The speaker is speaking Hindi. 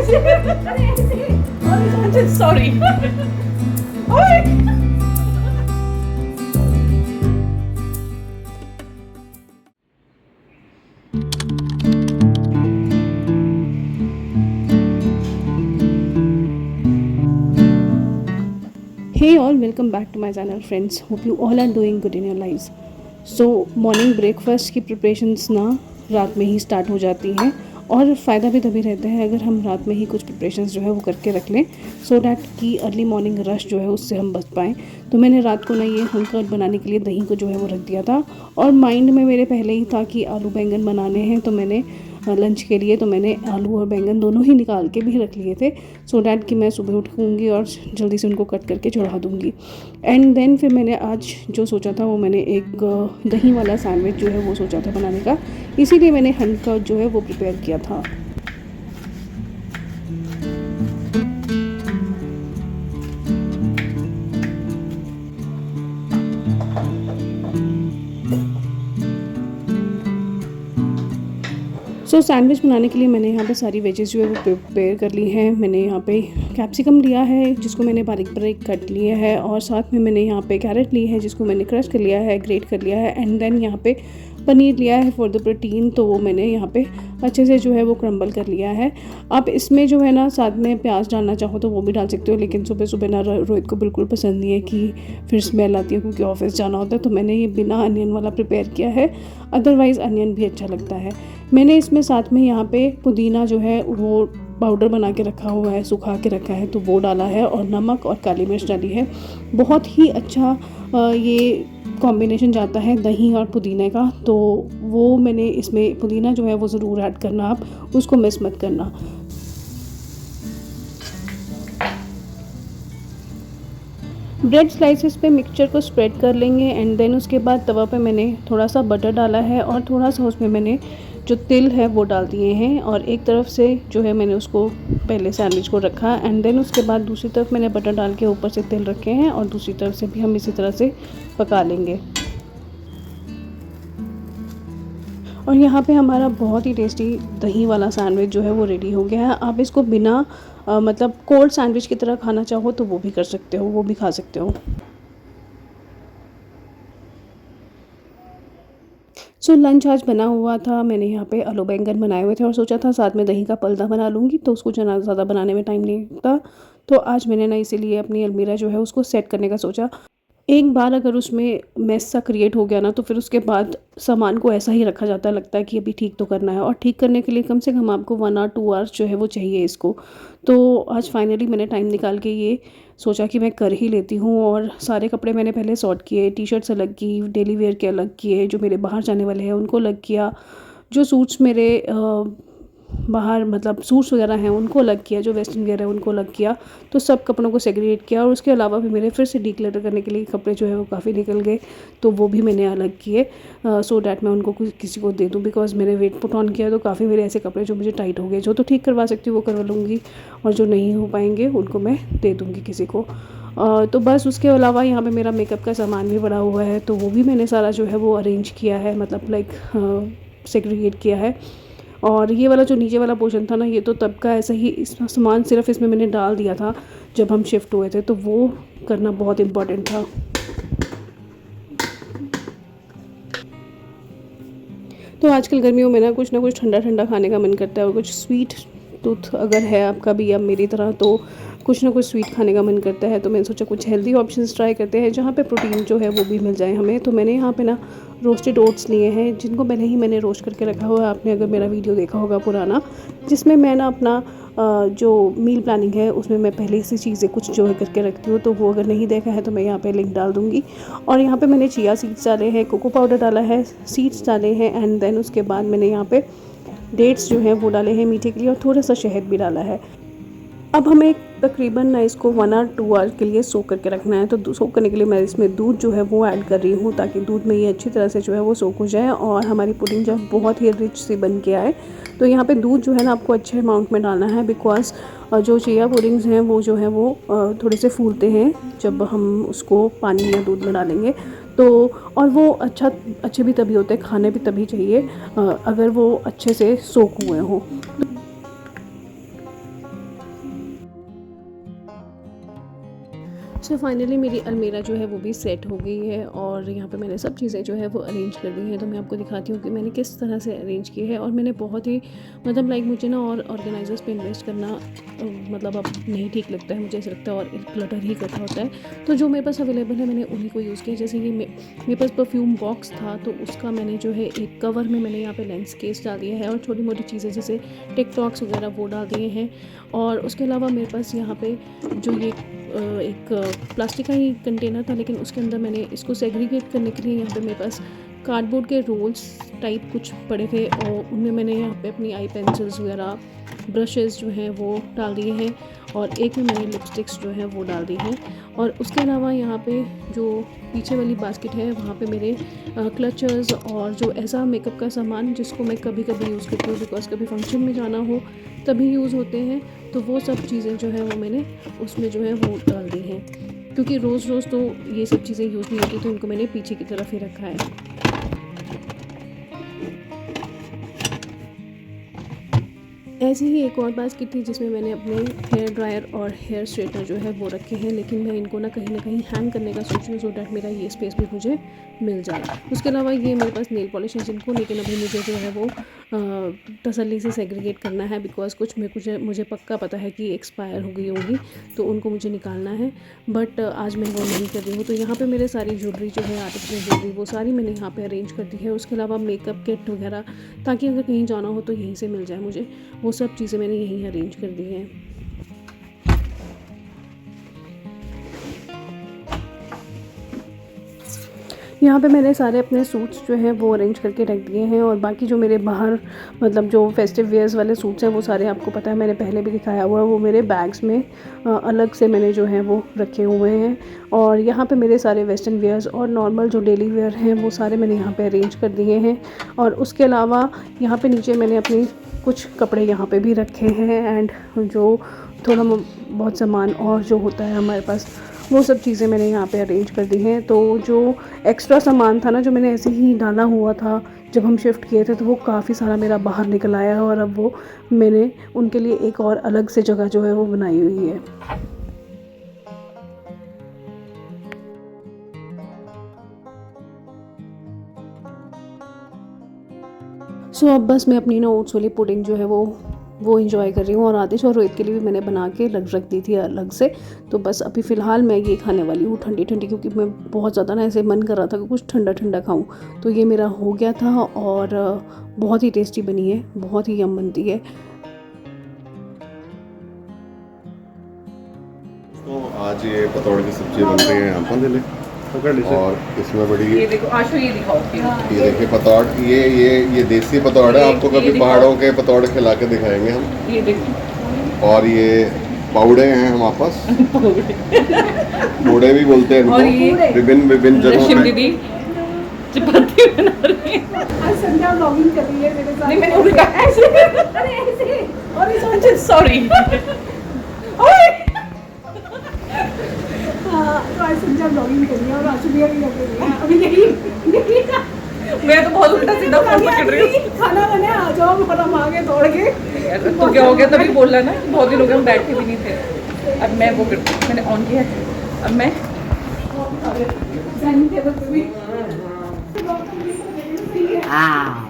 Sorry. Hey all, welcome back to my channel friends. Hope you all are doing good in your lives. So morning breakfast की प्रिपरेशंस ना रात में ही स्टार्ट हो जाती हैं और फ़ायदा भी तभी रहता है अगर हम रात में ही कुछ प्रिपरेशंस जो है वो करके रख लें, सो डैट कि अर्ली मॉर्निंग रश जो है उससे हम बच पाएँ। तो मैंने रात को ना ये हंकर्ट बनाने के लिए दही को जो है वो रख दिया था और माइंड में मेरे पहले ही था कि आलू बैंगन बनाने हैं, तो मैंने लंच के लिए तो मैंने आलू और बैंगन दोनों ही निकाल के भी रख लिए थे, सो डैट कि मैं सुबह उठूँगी और जल्दी से उनको कट करके चढ़ा दूँगी। एंड देन फिर मैंने आज जो सोचा था वो मैंने एक दही वाला सैंडविच जो है वो सोचा था बनाने का, इसीलिए मैंने हंकर्ट जो है वो प्रिपेयर किया था। सो सैंडविच बनाने के लिए मैंने यहाँ पे सारी वेजेस जो है वो प्रिपेयर कर ली हैं। मैंने यहाँ पे कैप्सिकम लिया है जिसको मैंने बारीक बारीक कट लिया है, और साथ में मैंने यहाँ पे कैरेट ली है जिसको मैंने क्रश कर लिया है, ग्रेट कर लिया है। एंड देन यहाँ पे पनीर लिया है फॉर द प्रोटीन, तो वो मैंने यहाँ पे अच्छे से जो है वो क्रम्बल कर लिया है। आप इसमें जो है ना साथ में प्याज डालना चाहो तो वो भी डाल सकते हो, लेकिन सुबह सुबह ना रोहित को बिल्कुल पसंद नहीं है कि फिर स्मेल आती है क्योंकि ऑफिस जाना होता है, तो मैंने ये बिना अनियन वाला प्रिपेयर किया है। अदरवाइज़ अनियन भी अच्छा लगता है। मैंने इसमें साथ में यहाँ पे पुदीना जो है वो पाउडर बना के रखा हुआ है, सुखा के रखा है, तो वो डाला है, और नमक और काली मिर्च डाली है। बहुत ही अच्छा ये कॉम्बिनेशन जाता है दही और पुदीने का, तो वो मैंने इसमें पुदीना जो है वो ज़रूर ऐड करना, आप उसको मिस मत करना। ब्रेड स्लाइसेस पे मिक्सचर को स्प्रेड कर लेंगे एंड देन उसके बाद तवा पे मैंने थोड़ा सा बटर डाला है और थोड़ा सा उसमें मैंने जो तिल है वो डाल दिए हैं, और एक तरफ से जो है मैंने उसको पहले सैंडविच को रखा एंड देन उसके बाद दूसरी तरफ मैंने बटर डाल के ऊपर से तिल रखे हैं, और दूसरी तरफ से भी हम इसी तरह से पका लेंगे। और यहाँ पे हमारा बहुत ही टेस्टी दही वाला सैंडविच जो है वो रेडी हो गया है। आप इसको बिना मतलब कोल्ड सैंडविच की तरह खाना चाहो तो वो भी कर सकते हो, वो भी खा सकते हो। सो लंच आज बना हुआ था, मैंने यहाँ पे आलू बैंगन बनाए हुए थे और सोचा था साथ में दही का पलदा बना लूँगी, तो उसको ज़्यादा बनाने में टाइम नहीं लगता। तो आज मैंने ना इसीलिए अपनी अलमीरा जो है उसको सेट करने का सोचा। एक बार अगर उसमें मेस सा क्रिएट हो गया ना, तो फिर उसके बाद सामान को ऐसा ही रखा जाता है, लगता है कि अभी ठीक तो करना है, और ठीक करने के लिए कम से कम आपको 1 और 2 आवर्स जो है वो चाहिए इसको। तो आज फाइनली मैंने टाइम निकाल के ये सोचा कि मैं कर ही लेती हूँ, और सारे कपड़े मैंने पहले सॉर्ट किए, टी शर्ट्स अलग की, डेली वेयर के अलग किए, जो मेरे बाहर जाने वाले हैं उनको अलग किया, जो सूट्स मेरे बाहर मतलब सूट्स वगैरह हैं उनको अलग किया, जो वेस्टर्न वेयर है उनको अलग किया, तो सब कपड़ों को सेग्रीगेट किया। और उसके अलावा भी मेरे फिर से डिक्लटर करने के लिए कपड़े जो है वो काफ़ी निकल गए, तो वो भी मैंने अलग किए, सो डैट मैं उनको किसी को दे दूँ, बिकॉज मैंने वेट पुट ऑन किया, तो काफ़ी मेरे ऐसे कपड़े जो मुझे टाइट हो गए, जो तो ठीक करवा सकती हूँ वो करवा लूँगी, और जो नहीं हो पाएंगे उनको मैं दे दूँगी किसी को। तो बस उसके अलावा यहाँ पे मेरा मेकअप का सामान भी पड़ा हुआ है, तो वो भी मैंने सारा जो है वो अरेंज किया है, मतलब लाइक सेग्रीगेट किया है। और ये वाला जो नीचे वाला पोर्शन था ना, ये तो तब का ऐसा ही, इस सामान सिर्फ इसमें मैंने डाल दिया था जब हम शिफ्ट हुए थे, तो वो करना बहुत इम्पोर्टेंट था। तो आजकल गर्मियों में ना कुछ ठंडा ठंडा खाने का मन करता है, और कुछ स्वीट टूथ अगर है आपका भी या मेरी तरह, तो कुछ ना कुछ स्वीट खाने का मन करता है। तो मैंने सोचा कुछ हेल्दी ऑप्शंस ट्राई करते हैं जहाँ पे प्रोटीन जो है वो भी मिल जाए हमें। तो मैंने यहाँ पे ना रोस्टेड ओट्स लिए हैं, जिनको पहले ही मैंने रोस्ट करके रखा हुआ है, आपने अगर मेरा वीडियो देखा होगा पुराना, जिसमें मैं ना अपना जो मील प्लानिंग है उसमें मैं पहले से चीज़ें कुछ जो है करके रखती हूँ, तो वो अगर नहीं देखा है तो मैं यहाँ पे लिंक डाल दूँगी। और यहाँ पे मैंने चिया सीड्स डाले हैं, कोको पाउडर डाला है, सीड्स डाले हैं, एंड देन उसके बाद मैंने यहाँ पे डेट्स जो हैं वो डाले हैं मीठे के लिए, और थोड़ा सा शहद भी डाला है। अब हमें तकरीबन ना इसको 1 और 2 आवर के लिए सोक करके रखना है। तो सोक करने के लिए मैं इसमें दूध जो है वो ऐड कर रही हूँ, ताकि दूध में ये अच्छी तरह से जो है वो सोक हो जाए और हमारी पुडिंग जो है बहुत ही रिच सी बन के आए। तो यहाँ पे दूध जो है ना आपको अच्छे अमाउंट में डालना है, बिकॉज जो चिया पुडिंग्स हैं वो जो है वो थोड़े से फूलते हैं जब हम उसको पानी या दूध में डालेंगे। तो और वो अच्छे भी तभी होते हैं, खाने भी तभी चाहिए अगर वो अच्छे से सोक हुए हों। सो फाइनली मेरी अलमीरा जो है वो भी सेट हो गई है और यहाँ पे मैंने सब चीज़ें जो है वो अरेंज कर दी हैं। तो मैं आपको दिखाती हूँ कि मैंने किस तरह से अरेंज की है। और मैंने बहुत ही मतलब लाइक मुझे ना और ऑर्गेनाइजर्स पे इन्वेस्ट करना मतलब अब नहीं ठीक लगता है, मुझे ऐसा लगता है और क्लटर ही इकट्ठा होता है। तो जो मेरे पास अवेलेबल है मैंने उन्हीं को यूज़ किया। जैसे कि मेरे पास परफ्यूम बॉक्स था तो उसका मैंने जो है एक कवर में मैंने यहाँ पे लेंस केस डाल दिया है और छोटी मोटी चीज़ें जैसे टिकटॉक्स वगैरह वो डाल दिए हैं। और उसके अलावा मेरे पास यहाँ पे जो ये एक प्लास्टिक का ही कंटेनर था, लेकिन उसके अंदर मैंने इसको सेग्रीगेट करने के लिए यहाँ पे मेरे पास कार्डबोर्ड के रोल्स टाइप कुछ पड़े थे और उनमें मैंने यहाँ पे अपनी आई पेंसिल्स वगैरह ब्रशेस जो हैं वो डाल दिए हैं और एक में मैंने लिपस्टिक्स जो हैं वो डाल दी हैं। और उसके अलावा यहाँ पे जो पीछे वाली बास्केट है वहाँ पे मेरे क्लचर्स और जो ऐसा मेकअप का सामान जिसको मैं कभी कभी यूज़ करती हूँ बिकॉज कभी फंक्शन में जाना हो तभी यूज़ होते हैं, तो वो सब चीज़ें जो है वो मैंने उसमें जो है वो डाल दी हैं। क्योंकि रोज़ रोज़ तो ये सब चीज़ें यूज़ नहीं होती तो इनको मैंने पीछे की तरफ ही रखा है। ऐसी ही एक और बास्केट थी जिसमें मैंने अपने हेयर ड्रायर और हेयर स्ट्रेटनर जो है वो रखे हैं, लेकिन मैं इनको ना कहीं हैंग करने का सोच रही हूँ सो डैट मेरा ये स्पेस भी मुझे मिल जाए। उसके अलावा ये मेरे पास नेल पॉलिश है जिनको लेकिन अभी मुझे जो है वो तसल्ली से सेग्रीगेट करना है बिकॉज कुछ मुझे पक्का पता है कि एक्सपायर हो गई होंगी तो उनको मुझे निकालना है, बट आज मैं वो नहीं कर रही हूँ। तो यहाँ पे मेरे सारी ज्वेलरी जो है आर्टिफिशियल ज्वेलरी वो सारी मैंने यहाँ पे अरेंज कर दी है। उसके अलावा मेकअप किट वगैरह ताकि अगर कहीं जाना हो तो यहीं से मिल जाए मुझे, वो सब चीज़ें मैंने यहीं अरेंज कर दी हैं। यहाँ पे मैंने सारे अपने सूट्स जो हैं वो अरेंज करके रख दिए हैं और बाकी जो मेरे बाहर मतलब जो फेस्टिव वेयर्स वाले सूट्स हैं वो सारे आपको पता है मैंने पहले भी दिखाया हुआ है, वो मेरे बैग्स में अलग से मैंने जो है वो रखे हुए हैं। और यहाँ पे मेरे सारे वेस्टर्न वेयर्स और नॉर्मल जो डेली वेयर हैं वो सारे मैंने यहाँ पे अरेंज कर दिए हैं। और उसके अलावा यहाँ पे नीचे मैंने अपनी कुछ कपड़े यहाँ पे भी रखे हैं एंड जो थोड़ा बहुत सामान और जो होता है हमारे पास वो सब चीज़ें मैंने यहाँ पे अरेंज कर दी हैं। तो जो एक्स्ट्रा सामान था ना जो मैंने ऐसे ही डाला हुआ था जब हम शिफ्ट किए थे तो वो काफ़ी सारा मेरा बाहर निकल आया है और अब वो मैंने उनके लिए एक और अलग से जगह जो है वो बनाई हुई है। सो अब बस मैं अपनी ना ओट्स वाली पुडिंग जो है वो इंजॉय कर रही हूँ और आतिश और रोहित के लिए भी मैंने बना के रख दी थी अलग से। तो बस अभी फ़िलहाल मैं ये खाने वाली हूँ ठंडी ठंडी, क्योंकि मैं बहुत ज़्यादा ना ऐसे मन कर रहा था कि कुछ ठंडा ठंडा खाऊं। तो ये मेरा हो गया था और बहुत ही टेस्टी बनी है, बहुत ही यम बनती है। तो आज ये पतौड़ की सब्जी बन रही है यहाँ पर और इसमें बड़ी ये देखो आशु, ये दिखाओ ये देखिए पतौड़, ये देसी पतौड़ है। आपको कभी पहाड़ों के पतौड़ खिला के दिखाएंगे हम। ये देखो और ये पाउडे हैं हमारे पास पूड़े भी बोलते हैं और ये विभिन्न जगहों रश्मि पे। दीदी चपाती बना रही है। आज संध्या व्लॉगिंग कर रही है मेरे साथ। नहीं मैंने उल्टा ऐसे अरे ऐसे और इस वजह सॉरी। तो आज संध्या व्लॉगिंग कर रही है और आशु भी अभी कर रही है। अभी यही मैं तो बहुत उल्टा सीधा फोन पकड़ रही हूँ। खाना बने आ जाओ और हम आगे दौड़ के। तो क्या हो गया तभी बोल रहा ना, बहुत दिन हो गए हम बैठे भी नहीं थे। अब मैं वो करती हूँ, मैंने ऑन किया है। अब मैं डाइनिंग टेबल पे भी Ah.